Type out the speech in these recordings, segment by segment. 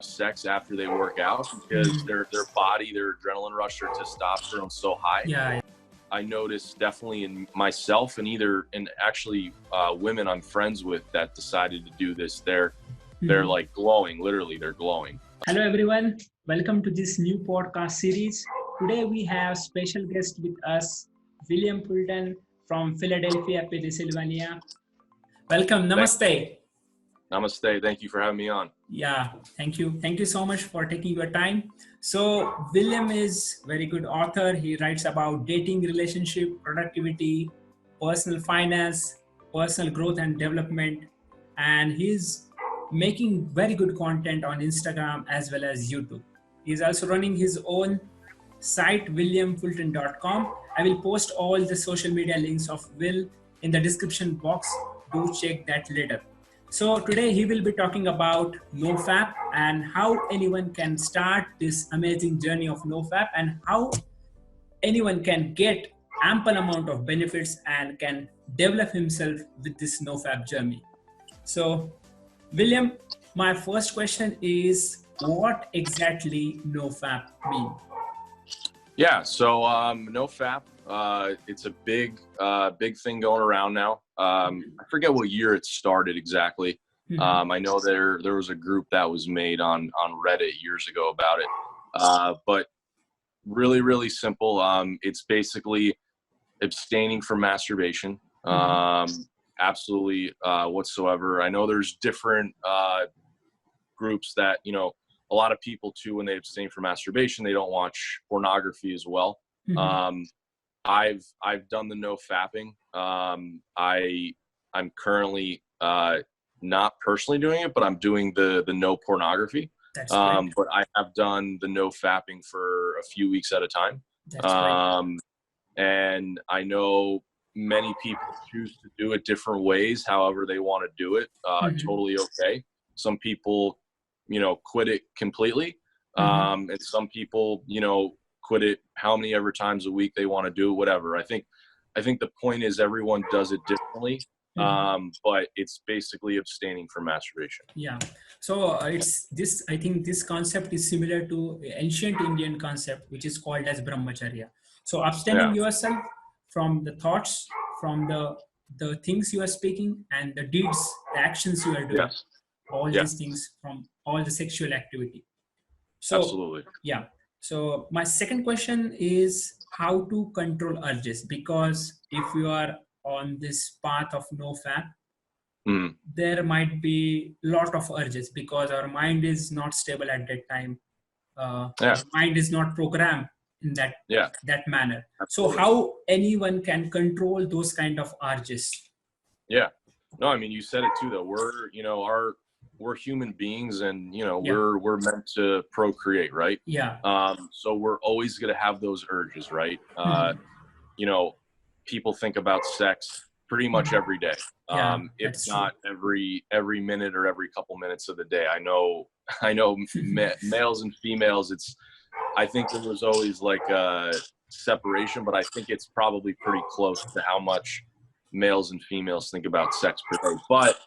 sex after they work out because their body, their adrenaline rush, their testosterone so high. Yeah. I noticed definitely in myself and actually women I'm friends with that decided to do this. They're like glowing, literally they're glowing. Hello everyone, welcome to this new podcast series. Today we have special guest with us, William Fulton from Philadelphia, Pennsylvania. Welcome, namaste. Namaste, thank you for having me on. Yeah, thank you. Thank you so much for taking your time. So William is very good author. He writes about dating, relationship, productivity, personal finance, personal growth and development. And he's making very good content on Instagram as well as YouTube. He's also running his own site, williamfulton.com. I will post all the social media links of Will in the description box. Do check that later. So today he will be talking about NoFap and how anyone can start this amazing journey of NoFap and how anyone can get ample amount of benefits and can develop himself with this NoFap journey. So William, my first question is, what exactly NoFap mean? Yeah, so NoFap, it's a big thing going around now. I forget what year it started exactly. I know there was a group that was made on Reddit years ago about it. But really, really simple. It's basically abstaining from masturbation. Absolutely whatsoever. I know there's different groups that, a lot of people too, when they abstain from masturbation, they don't watch pornography as well. I've done the no fapping. I'm currently not personally doing it, but I'm doing the no pornography. That's great. But I have done the no fapping for a few weeks at a time. That's great. And I know many people choose to do it different ways, however they want to do it. Totally okay. Some people, quit it completely. And some people, quit it how many ever times a week they want to do it, whatever. I think the point is everyone does it differently. But it's basically abstaining from masturbation. Yeah. So it's this, I think this concept is similar to ancient Indian concept, which is called as brahmacharya. So abstaining yourself from the thoughts, from the things you are speaking and the deeds, the actions you are doing. Yes. All these things, from all the sexual activity. So, absolutely. Yeah. So my second question is how to control urges, because if you are on this path of NoFap, there might be a lot of urges because our mind is not stable at that time. Our mind is not programmed in that manner. Absolutely. So how anyone can control those kind of urges? Yeah. No, I mean, you said it too, though. We're human beings and, we're meant to procreate, right? Yeah. So we're always going to have those urges, right? People think about sex pretty much every day. If not every minute or every couple minutes of the day. I know males and females, I think there was always like a separation, but I think it's probably pretty close to how much males and females think about sex per day. But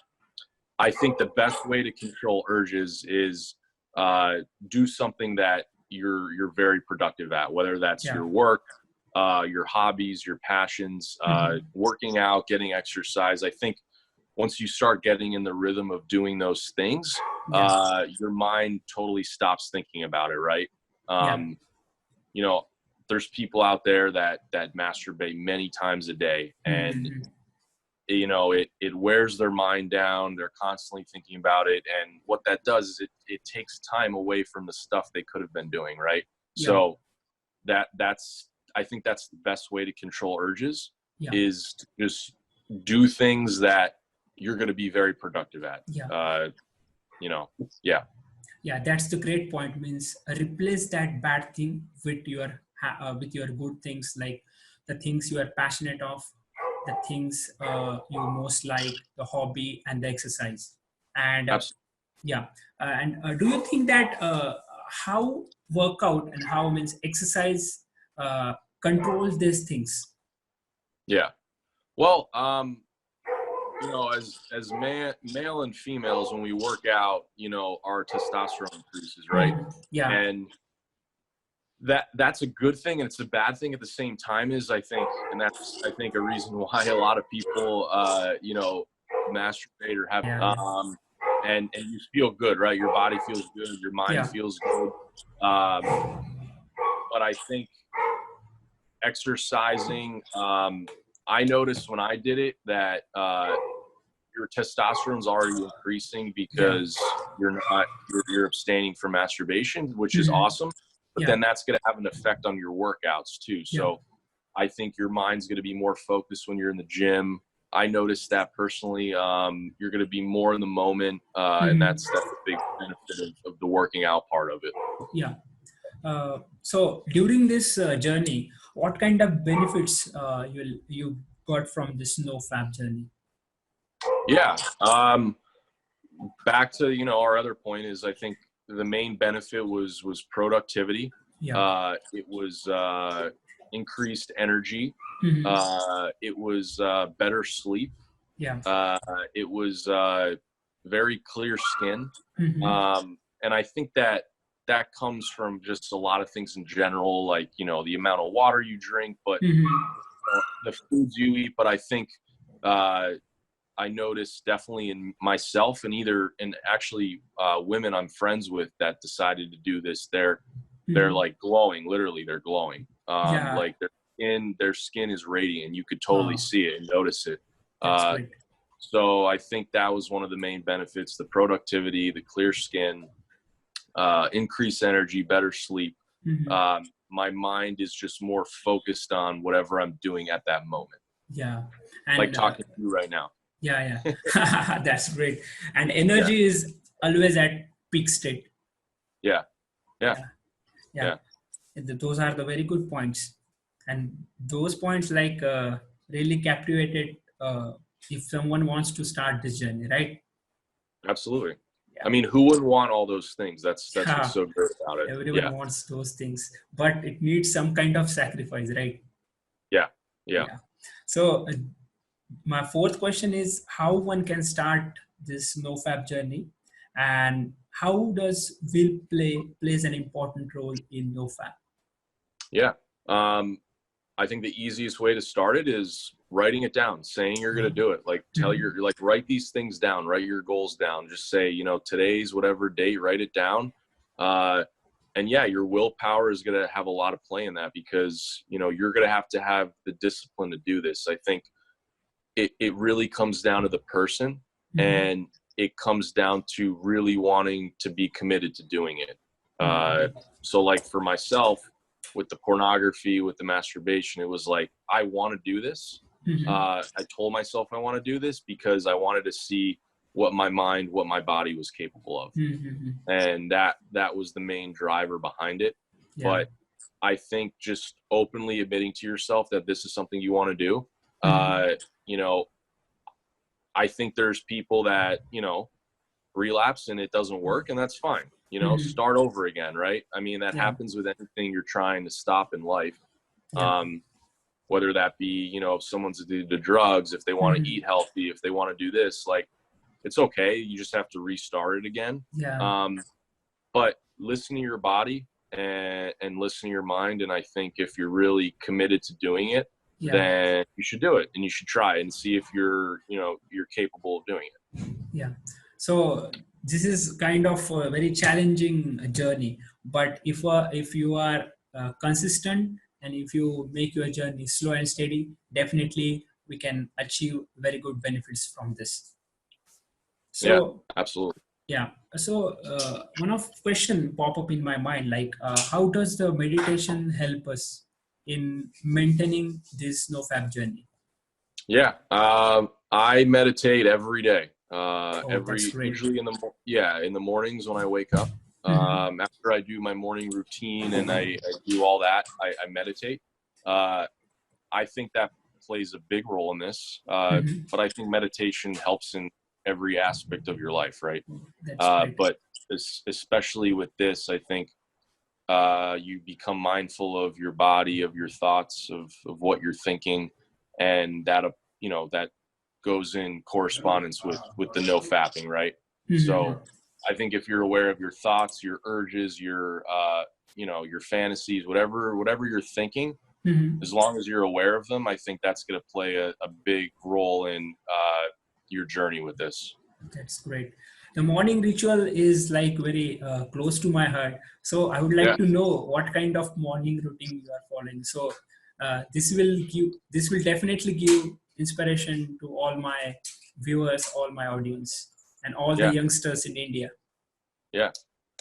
I think the best way to control urges is do something that you're very productive at, whether that's your work, your hobbies, your passions, working out, getting exercise. I think once you start getting in the rhythm of doing those things, your mind totally stops thinking about it, right? There's people out there that masturbate many times a day, and it wears their mind down. They're constantly thinking about it. And what that does is it takes time away from the stuff they could have been doing. Right. Yeah. So I think that's the best way to control urges is to just do things that you're going to be very productive at. Yeah, that's the great point. Means replace that bad thing with your good things, like the things you are passionate of, the things you most like, the hobby and the exercise. And do you think that how workout and how means exercise controls these things? Yeah. Well, male and females, when we work out, our testosterone increases, right? Yeah. And that's a good thing, and it's a bad thing at the same time. Is that's a reason why a lot of people masturbate or have and you feel good, right? Your body feels good, your mind feels good. But I think exercising, I noticed when I did it that your testosterone's already increasing because you're abstaining from masturbation, which is awesome. But then that's going to have an effect on your workouts too. So I think your mind's going to be more focused when you're in the gym. I noticed that personally. You're going to be more in the moment, and that's a big benefit of the working out part of it. Yeah. So during this journey, what kind of benefits you got from this NoFap journey? Yeah. Back to our other point is, I think the main benefit was productivity. It was increased energy. It was better sleep. It was very clear skin. And I think that comes from just a lot of things in general, like the amount of water you drink, but the foods you eat. But I think I noticed definitely in myself and actually women I'm friends with that decided to do this, they're like glowing. Literally, they're glowing. Like their skin is radiant. You could totally see it and notice it. So I think that was one of the main benefits: the productivity, the clear skin, increased energy, better sleep. My mind is just more focused on whatever I'm doing at that moment. And, like talking to you right now. That's great. And energy is always at peak state. Yeah. Those are the very good points, and those points really captivated if someone wants to start this journey, right? Absolutely. I mean, who wouldn't want all those things? That's what's so great about it. Everyone wants those things, but it needs some kind of sacrifice, right? Yeah. So my fourth question is how one can start this NoFap journey, and how does will plays an important role in NoFap? Yeah. I think the easiest way to start it is writing it down, saying you're going to do it. Like write these things down, write your goals down. Just say, today's whatever date, write it down. And your willpower is going to have a lot of play in that, because, you're going to have the discipline to do this. I think it really comes down to the person, and it comes down to really wanting to be committed to doing it. So like for myself, with the pornography, with the masturbation, it was like, I want to do this. I told myself I want to do this because I wanted to see what my body was capable of. And that was the main driver behind it. But I think just openly admitting to yourself that this is something you want to do. I think there's people that, relapse and it doesn't work, and that's fine. Start over again, right? I mean, that happens with anything you're trying to stop in life. Whether that be, if someone's addicted to drugs, if they want to eat healthy, if they want to do this, like, it's okay. You just have to restart it again. But listen to your body and listen to your mind. And I think if you're really committed to doing it, then you should do it, and you should try and see if you're capable of doing it. So this is kind of a very challenging journey, but if you are consistent, and if you make your journey slow and steady, definitely we can achieve very good benefits from this. So absolutely. So one of question pop up in my mind, like how does the meditation help us in maintaining this NoFap journey? I meditate every day. Usually in the mornings when I wake up. After I do my morning routine and I do all that, I meditate. I think that plays a big role in this. But I think meditation helps in every aspect of your life, right? But especially with this, I think you become mindful of your body, of your thoughts, of what you're thinking, and that goes in correspondence with the NoFapping, right? Mm-hmm. So I think if you're aware of your thoughts, your urges, your your fantasies, whatever you're thinking, Mm-hmm. as long as you're aware of them, I think that's going to play a big role in your journey with this. That's great. The morning ritual is like very close to my heart. So I would like to know what kind of morning routine you are following. So this will definitely give inspiration to all my viewers, all my audience, and all the youngsters in India. Yeah.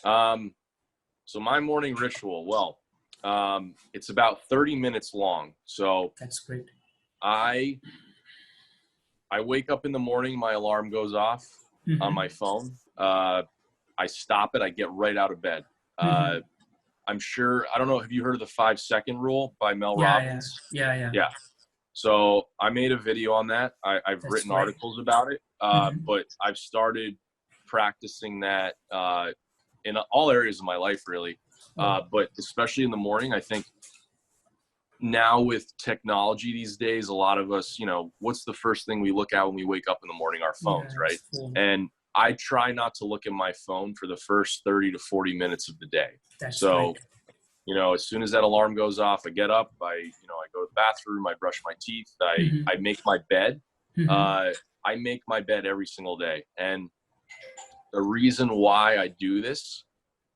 So my morning ritual, well, it's about 30 minutes long. So that's great. I wake up in the morning, my alarm goes off on my phone. I stop it. I get right out of bed. I'm sure, I don't know, have you heard of the 5-second rule by Mel Robbins? Yeah. So I made a video on that. I've written articles about it, but I've started practicing that in all areas of my life, really. But especially in the morning, I think now with technology these days, a lot of us, what's the first thing we look at when we wake up in the morning? Our phones, right? And I try not to look at my phone for the first 30 to 40 minutes of the day. So, as soon as that alarm goes off, I get up, I go to the bathroom, I brush my teeth, I make my bed. I make my bed every single day. And the reason why I do this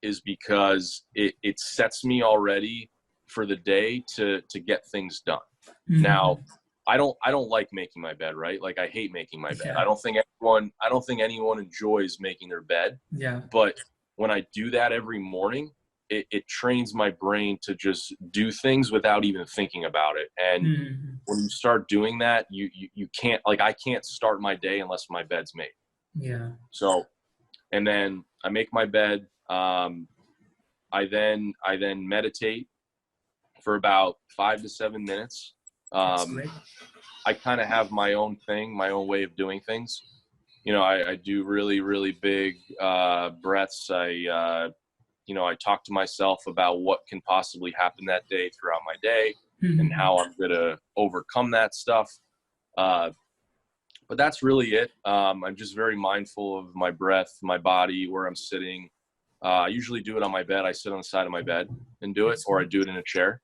is because it sets me already for the day to get things done. Now, I don't like making my bed, right? Like I hate making my bed. I don't think anyone enjoys making their bed. But when I do that every morning, it trains my brain to just do things without even thinking about it. And when you start doing that, you can't, like, I can't start my day unless my bed's made. So, and then I make my bed. I then meditate for about 5 to 7 minutes. I kind of have my own thing, my own way of doing things. I do really, really big breaths. I talk to myself about what can possibly happen that day throughout my day and how I'm going to overcome that stuff. But that's really it. I'm just very mindful of my breath, my body, where I'm sitting. I usually do it on my bed. I sit on the side of my bed and do it, or I do it in a chair.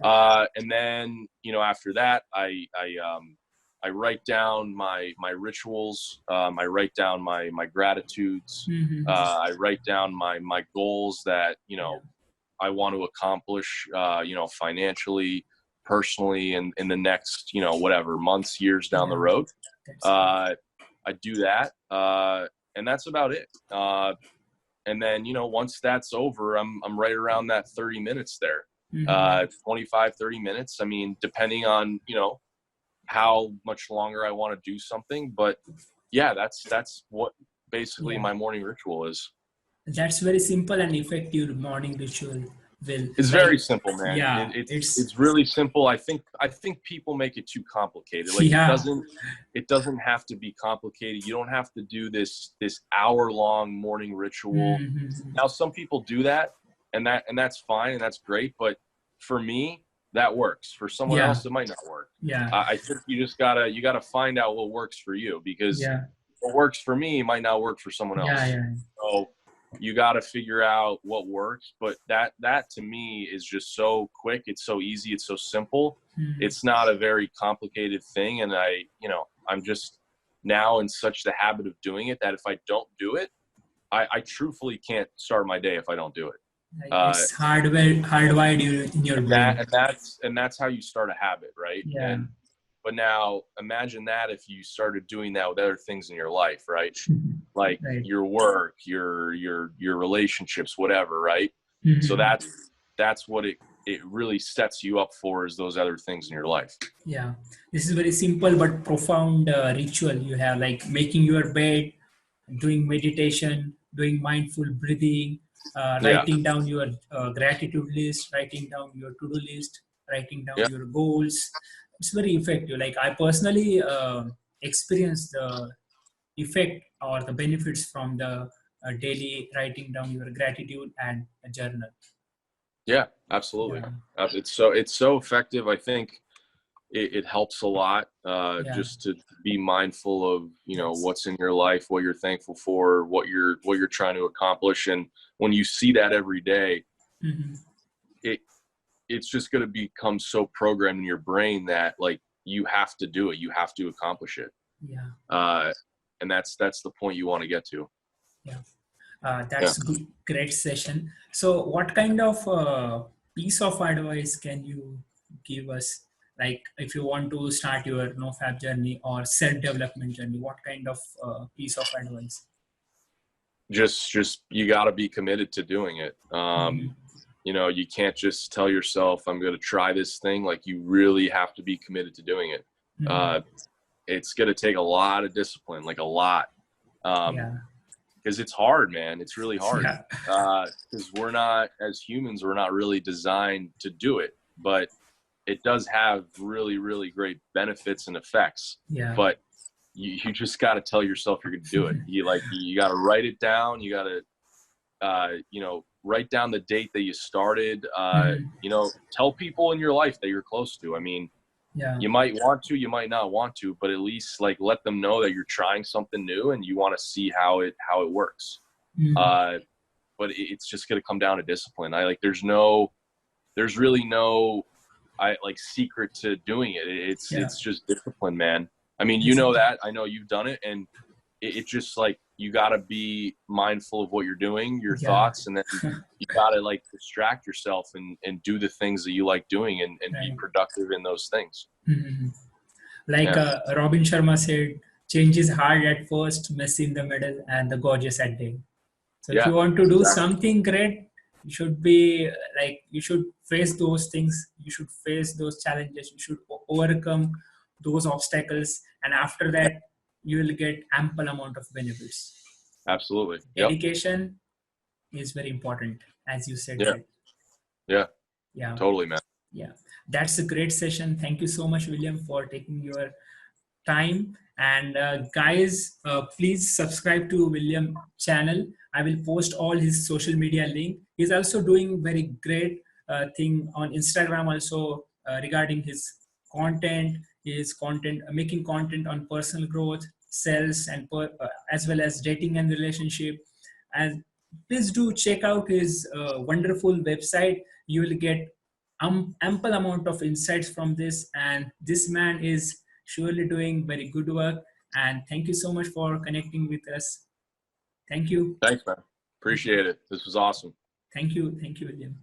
And then, after that, I write down my rituals. I write down my gratitudes. I write down my goals that, I want to accomplish, financially, personally, in the next, whatever, months, years down the road. I do that. And that's about it. And then, once that's over, I'm right around that 30 minutes there. 25, 30 minutes. I mean, depending on, how much longer I want to do something, but yeah, that's what basically my morning ritual is. That's very simple and effective morning ritual. It's very simple, man. It's really simple. I think people make it too complicated. Like it doesn't have to be complicated. You don't have to do this hour-long morning ritual. Now, some people do that, and that's fine and that's great. But for me, that works. For someone else, it might not work. I think you just gotta find out what works for you, because what works for me might not work for someone else. So you got to figure out what works. But that to me is just so quick. It's so easy. It's so simple. It's not a very complicated thing. And I'm just now in such the habit of doing it that if I don't do it, I truthfully can't start my day if I don't do it. It's hardwired in your brain. And that's how you start a habit, right? But now imagine that if you started doing that with other things in your life, right? Like your work, your relationships, whatever, right? So that's what it really sets you up for, is those other things in your life. Yeah. This is very simple but profound ritual you have, like making your bed, doing meditation, doing mindful breathing, writing down your gratitude list, writing down your to-do list, writing down your goals. It's very effective. Like I personally experienced the effect or the benefits from the daily writing down your gratitude and a journal. Yeah, absolutely. It's so effective. I think it helps a lot, just to be mindful of, you know, what's in your life, what you're thankful for, what you're trying to accomplish. And when you see that every day, it's just going to become so programmed in your brain that like you have to do it, you have to accomplish it. And that's the point you want to get to. That's good, great session. So what kind of piece of advice can you give us? Like if you want to start your NoFap journey or self-development journey, what kind of piece of advice? Just you got to be committed to doing it. You know, you can't just tell yourself, I'm going to try this thing. Like you really have to be committed to doing it. It's going to take a lot of discipline, like a lot. Because it's hard, man. It's really hard. Because we're not, as humans, we're not really designed to do it. But it does have really, really great benefits and effects. But you just got to tell yourself you're going to do it. You got to write it down. You got to, you know, write down the date that you started. You know, tell people in your life that you're close to. I mean, you might want to, you might not want to, but at least like let them know that you're trying something new and you want to see how it works. But it's just going to come down to discipline. There's really no secret to doing it. It's just discipline, man. I mean, you know that. I know you've done it, and it's just like you got to be mindful of what you're doing, your thoughts, and then you got to like distract yourself and do the things that you like doing and be productive in those things. Like Robin Sharma said, change is hard at first, messy in the middle, and the gorgeous at the end. So if you want to do something great, you should be like, you should face those things. You should face those challenges. You should overcome those obstacles. And after that, you will get ample amount of benefits. Absolutely. Dedication is very important, as you said. Yeah. Totally, man. That's a great session. Thank you so much, William, for taking your time. And guys, please subscribe to William channel. I will post all his social media link. He's also doing very great thing on Instagram also regarding his content. His content, making content on personal growth, sales, and as well as dating and relationship. And please do check out his wonderful website. You will get ample amount of insights from this, and this man is surely doing very good work. And thank you so much for connecting with us. Thank you. Thanks, man. Appreciate it. This was awesome. Thank you, William.